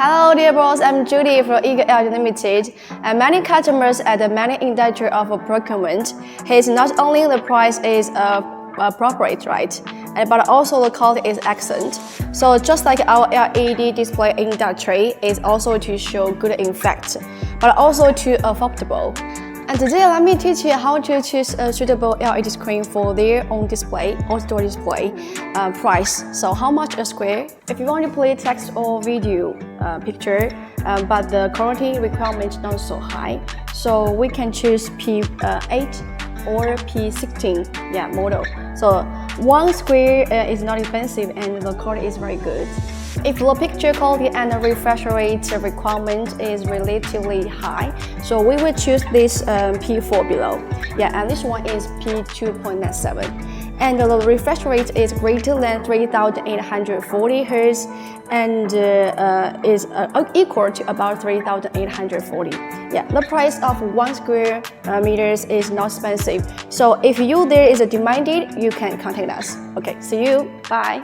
Hello dear bros, I'm Judy from EagerLED Limited, and many customers at the many industry of procurement. His not only the price is appropriate, right, but also the quality is excellent. So just like our LED display industry is also to show good effect, but also to affordable. And today let me teach you how to choose a suitable LED screen for their own display or store display price. So how much a square? If you want to play text or video picture, but the quality requirement is not so high, so we can choose P8 or P16 model. So one square is not expensive and the quality is very good. If the picture quality and the refresh rate requirement is relatively high, so we will choose this P4 below. And this one is P2.97. And the refresh rate is greater than 3840 Hz and is equal to about 3840. The price of 1 square meters is not expensive. So if there is a demanded, you can contact us. Okay, see you. Bye.